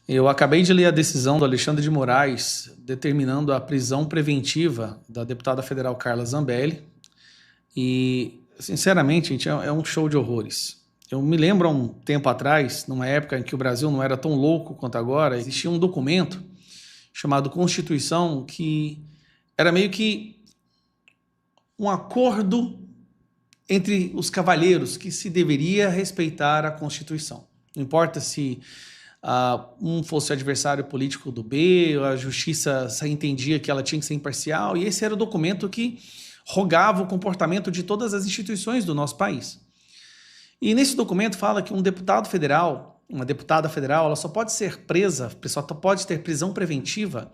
Eu acabei de ler a decisão do Alexandre de Moraes determinando a prisão preventiva da deputada federal Carla Zambelli e, sinceramente, gente, é um show de horrores. Eu me lembro há um tempo atrás, numa época em que o Brasil não era tão louco quanto agora, existia um documento chamado Constituição que era meio que um acordo entre os cavalheiros que se deveria respeitar a Constituição. Não importa se um fosse o adversário político do B, a justiça entendia que ela tinha que ser imparcial, e esse era o documento que rogava o comportamento de todas as instituições do nosso país. E nesse documento fala que um deputado federal, uma deputada federal, ela só pode ser presa, só pode ter prisão preventiva,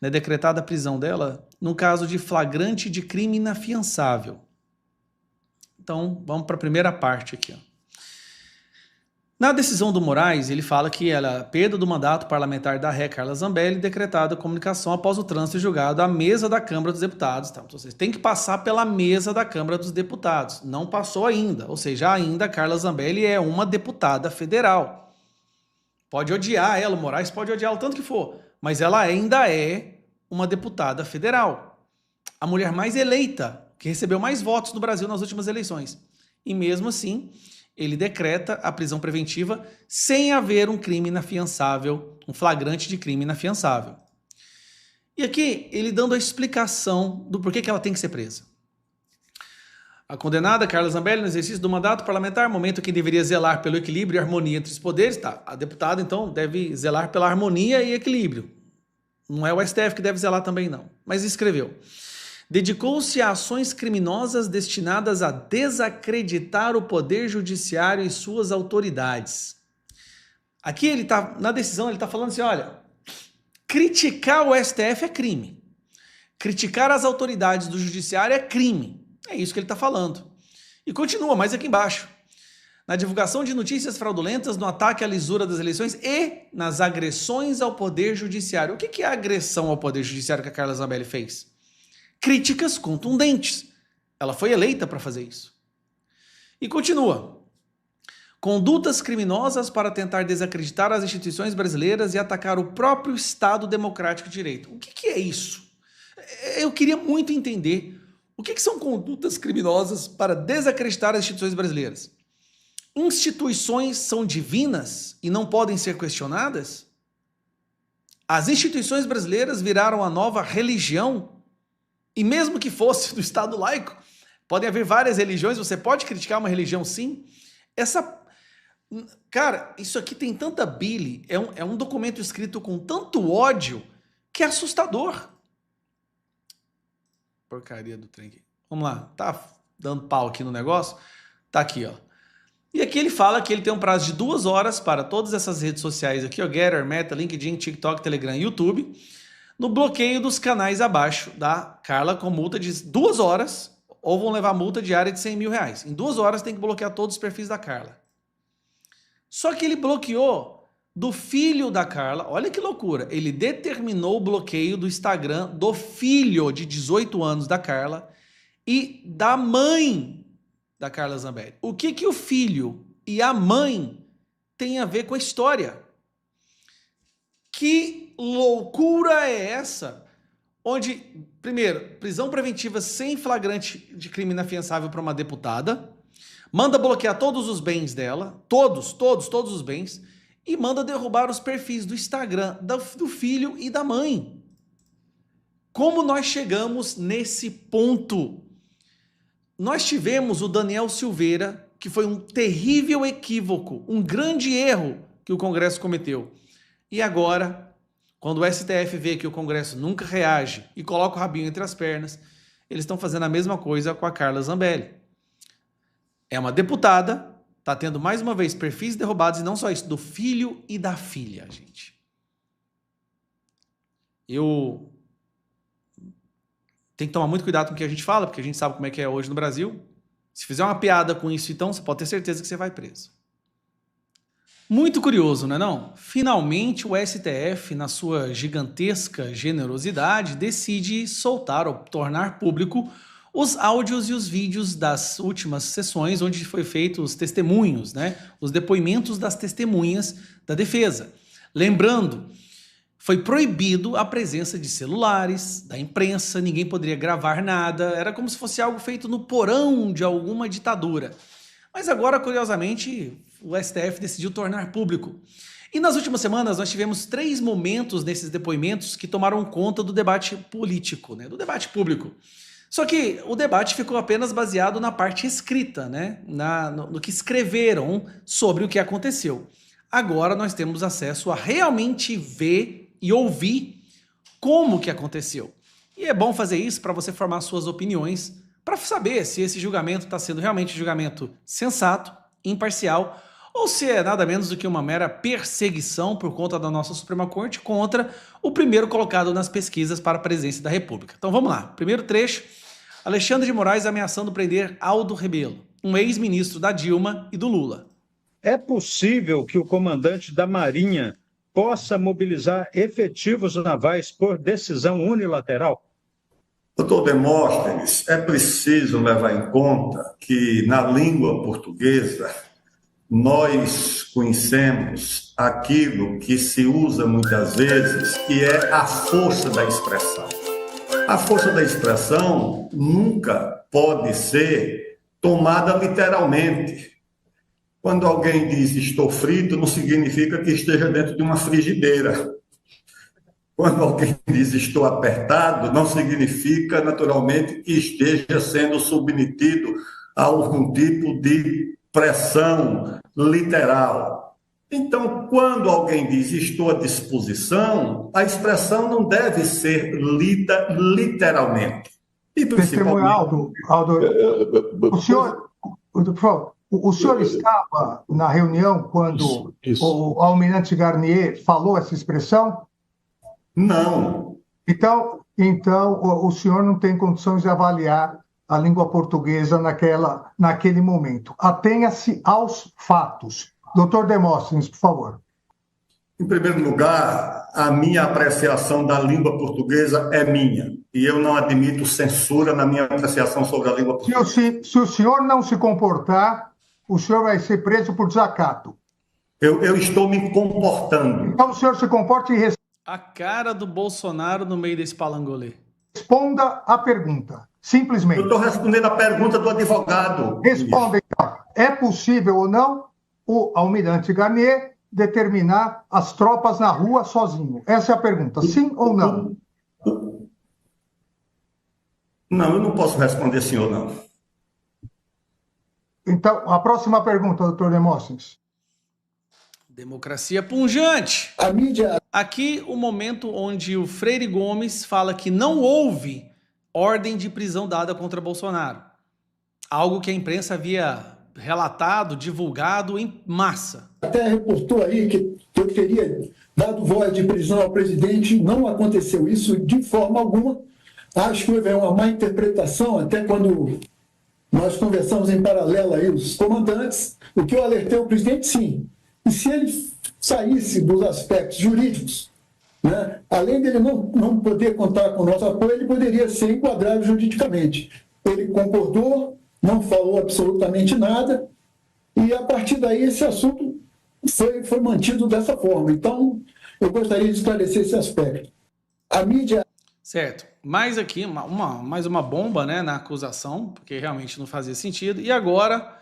né, decretada a prisão dela, no caso de flagrante de crime inafiançável. Então, vamos para a primeira parte aqui, ó. Na decisão do Moraes, ele fala que ela perda do mandato parlamentar da ré Carla Zambelli, decretada a comunicação após o trânsito julgado à mesa da Câmara dos Deputados. Então, vocês têm que passar pela mesa da Câmara dos Deputados. Não passou ainda, ou seja, ainda Carla Zambelli é uma deputada federal. Pode odiar ela, o Moraes pode odiar o tanto que for, mas ela ainda é uma deputada federal. A mulher mais eleita, que recebeu mais votos no Brasil nas últimas eleições. E mesmo assim, ele decreta a prisão preventiva sem haver um crime inafiançável, um flagrante de crime inafiançável. E aqui, ele dando a explicação do porquê que ela tem que ser presa. A condenada Carla Zambelli, no exercício do mandato parlamentar, momento que deveria zelar pelo equilíbrio e harmonia entre os poderes, tá? A deputada, então, deve zelar pela harmonia e equilíbrio. Não é o STF que deve zelar também, não. Mas escreveu: dedicou-se a ações criminosas destinadas a desacreditar o poder judiciário e suas autoridades. Aqui ele tá, na decisão, ele está falando assim, olha, criticar o STF é crime. Criticar as autoridades do judiciário é crime. É isso que ele está falando. E continua mais aqui embaixo. Na divulgação de notícias fraudulentas, no ataque à lisura das eleições e nas agressões ao poder judiciário. O que é a agressão ao poder judiciário que a Carla Zambelli fez? Críticas contundentes. Ela foi eleita para fazer isso. E continua. Condutas criminosas para tentar desacreditar as instituições brasileiras e atacar o próprio Estado Democrático de Direito. O que é isso? Eu queria muito entender o que são condutas criminosas para desacreditar as instituições brasileiras. Instituições são divinas e não podem ser questionadas? As instituições brasileiras viraram a nova religião? E mesmo que fosse do Estado laico, podem haver várias religiões, você pode criticar uma religião sim. Cara, isso aqui tem tanta bile, é um documento escrito com tanto ódio, que é assustador. Porcaria do trem aqui. Vamos lá, tá dando pau aqui no negócio? Tá aqui, ó. E aqui ele fala que ele tem um prazo de 2 horas para todas essas redes sociais aqui, ó, Getter, Meta, LinkedIn, TikTok, Telegram e YouTube, no bloqueio dos canais abaixo da Carla com multa de 2 horas, ou vão levar multa diária de 100 mil reais. Em 2 horas tem que bloquear todos os perfis da Carla. Só que ele bloqueou do filho da Carla, olha que loucura, ele determinou o bloqueio do Instagram do filho de 18 anos da Carla e da mãe da Carla Zambelli. O que o filho e a mãe têm a ver com a história? Que loucura é essa? Onde, primeiro, prisão preventiva sem flagrante de crime inafiançável para uma deputada, manda bloquear todos os bens dela, todos os bens, e manda derrubar os perfis do Instagram do filho e da mãe. Como nós chegamos nesse ponto? Nós tivemos o Daniel Silveira, que foi um terrível equívoco, um grande erro que o Congresso cometeu. E agora, quando o STF vê que o Congresso nunca reage e coloca o rabinho entre as pernas, eles estão fazendo a mesma coisa com a Carla Zambelli. É uma deputada, está tendo mais uma vez perfis derrubados, e não só isso, do filho e da filha, gente. Eu tenho que tomar muito cuidado com o que a gente fala, porque a gente sabe como é que é hoje no Brasil. Se fizer uma piada com isso, então, você pode ter certeza que você vai preso. Muito curioso, não é não? Finalmente o STF, na sua gigantesca generosidade, decide soltar ou tornar público os áudios e os vídeos das últimas sessões, onde foi feito os testemunhos, né? Os depoimentos das testemunhas da defesa. Lembrando, foi proibido a presença de celulares, da imprensa, ninguém poderia gravar nada, era como se fosse algo feito no porão de alguma ditadura. Mas agora, curiosamente, o STF decidiu tornar público. E nas últimas semanas nós tivemos 3 momentos nesses depoimentos que tomaram conta do debate político, né, do debate público. Só que o debate ficou apenas baseado na parte escrita, né, no que escreveram sobre o que aconteceu. Agora nós temos acesso a realmente ver e ouvir como que aconteceu. E é bom fazer isso para você formar suas opiniões, para saber se esse julgamento está sendo realmente um julgamento sensato, imparcial, ou se é nada menos do que uma mera perseguição por conta da nossa Suprema Corte contra o primeiro colocado nas pesquisas para a presidência da República. Então vamos lá. Primeiro trecho, Alexandre de Moraes ameaçando prender Aldo Rebelo, um ex-ministro da Dilma e do Lula. É possível que o comandante da Marinha possa mobilizar efetivos navais por decisão unilateral? Doutor Demóstenes, é preciso levar em conta que na língua portuguesa nós conhecemos aquilo que se usa muitas vezes, que é a força da expressão. A força da expressão nunca pode ser tomada literalmente. Quando alguém diz estou frito, não significa que esteja dentro de uma frigideira. Quando alguém diz estou apertado, não significa naturalmente que esteja sendo submetido a algum tipo de pressão literal. Então, quando alguém diz estou à disposição, a expressão não deve ser lida literalmente. E Testemunha Aldo, o senhor, por favor, o senhor estava na reunião quando o almirante Garnier falou essa expressão? Não. Então o senhor não tem condições de avaliar a língua portuguesa naquele momento. Atenha-se aos fatos. Doutor Demóstenes, por favor. Em primeiro lugar, a minha apreciação da língua portuguesa é minha. E eu não admito censura na minha apreciação sobre a língua portuguesa. Se o senhor não se comportar, o senhor vai ser preso por desacato. Eu estou me comportando. Então o senhor se comporte e A cara do Bolsonaro no meio desse palangolê. responda a pergunta. Simplesmente. Eu estou respondendo a pergunta do advogado. Responda, então. É possível ou não o almirante Garnier determinar as tropas na rua sozinho? Essa é a pergunta. Sim ou não? Não, eu não posso responder sim ou não. Então, a próxima pergunta, doutor Demóstenes. Democracia punjante. A mídia... Aqui o momento onde o Freire Gomes fala que não houve ordem de prisão dada contra Bolsonaro. Algo que a imprensa havia relatado, divulgado em massa. Até reportou aí que eu teria dado voz de prisão ao presidente. Não aconteceu isso de forma alguma. Acho que houve uma má interpretação, até quando nós conversamos em paralelo aí, os comandantes. O que eu alertei ao presidente, sim. E se ele saísse dos aspectos jurídicos, né, além dele não poder contar com o nosso apoio, ele poderia ser enquadrado juridicamente. Ele concordou, não falou absolutamente nada, e a partir daí esse assunto foi mantido dessa forma. Então, eu gostaria de esclarecer esse aspecto. A mídia... Certo. Mais aqui, mais uma bomba, né, na acusação, porque realmente não fazia sentido. E agora,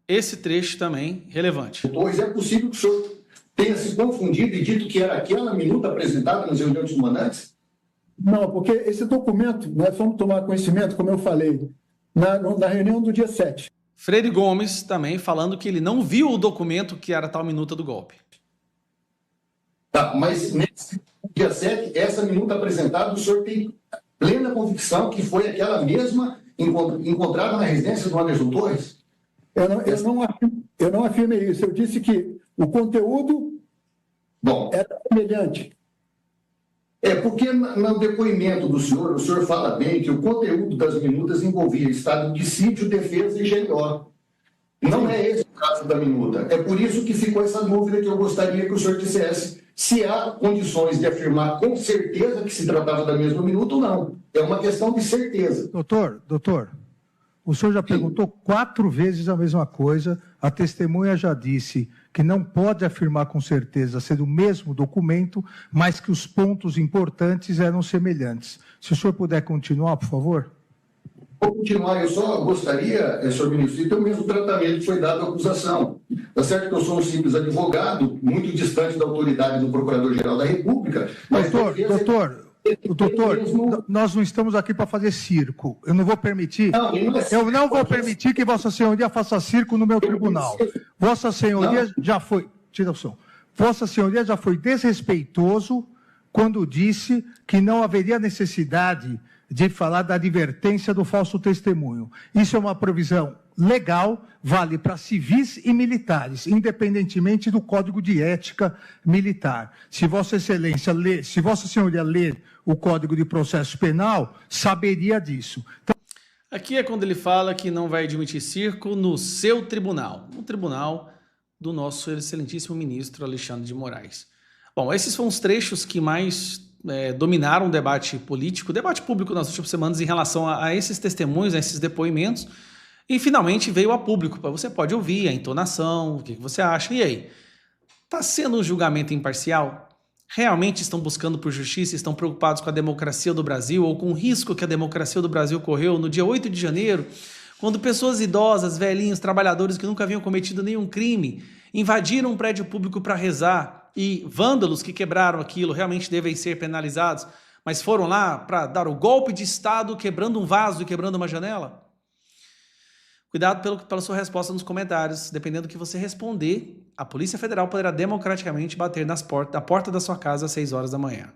esse trecho também relevante. Pois é possível que o senhor tenha se confundido e dito que era aquela minuta apresentada nas reuniões dos comandantes? Não, porque esse documento, nós fomos tomar conhecimento, como eu falei, na reunião do dia 7. Freire Gomes também falando que ele não viu o documento que era tal minuta do golpe. Tá, mas nesse dia 7, essa minuta apresentada, o senhor tem plena convicção que foi aquela mesma encontrada na residência do Anderson Torres? Eu não afirmei isso. Eu disse que o conteúdo era semelhante. É porque no depoimento do senhor, o senhor fala bem que o conteúdo das minutas envolvia estado de sítio, defesa e GLO. Não é esse o caso da minuta. É por isso que ficou essa dúvida que eu gostaria que o senhor dissesse se há condições de afirmar com certeza que se tratava da mesma minuta ou não. É uma questão de certeza. Doutor, o senhor já perguntou 4 vezes a mesma coisa, a testemunha já disse que não pode afirmar com certeza ser o mesmo documento, mas que os pontos importantes eram semelhantes. Se o senhor puder continuar, por favor. Vou continuar, eu só gostaria, senhor ministro, de ter o mesmo tratamento que foi dado à acusação. Está certo que eu sou um simples advogado, muito distante da autoridade do Procurador-Geral da República, mas... Doutor, nós não estamos aqui para fazer circo. Eu não vou permitir. Eu não vou permitir que Vossa Senhoria faça circo no meu tribunal. Vossa Senhoria já foi. Tira o som. Vossa Senhoria já foi desrespeitoso quando disse que não haveria necessidade de falar da advertência do falso testemunho. Isso é uma provisão legal, vale para civis e militares, independentemente do Código de Ética Militar. Se Vossa Excelência ler, se Vossa Senhoria ler o Código de Processo Penal, saberia disso. Então... Aqui é quando ele fala que não vai admitir circo no seu tribunal, no tribunal do nosso excelentíssimo ministro Alexandre de Moraes. Bom, esses foram os trechos que mais dominaram o debate político, o debate público nas últimas semanas em relação a esses testemunhos, a esses depoimentos, e finalmente veio a público. Você pode ouvir a entonação, o que você acha, e aí? Está sendo um julgamento imparcial? Realmente estão buscando por justiça, estão preocupados com a democracia do Brasil ou com o risco que a democracia do Brasil correu no dia 8 de janeiro, quando pessoas idosas, velhinhos, trabalhadores que nunca haviam cometido nenhum crime, invadiram um prédio público para rezar, e vândalos que quebraram aquilo realmente devem ser penalizados, mas foram lá para dar o golpe de Estado quebrando um vaso e quebrando uma janela? Cuidado pela sua resposta nos comentários. Dependendo do que você responder, a Polícia Federal poderá democraticamente bater na porta da sua casa às 6 horas da manhã.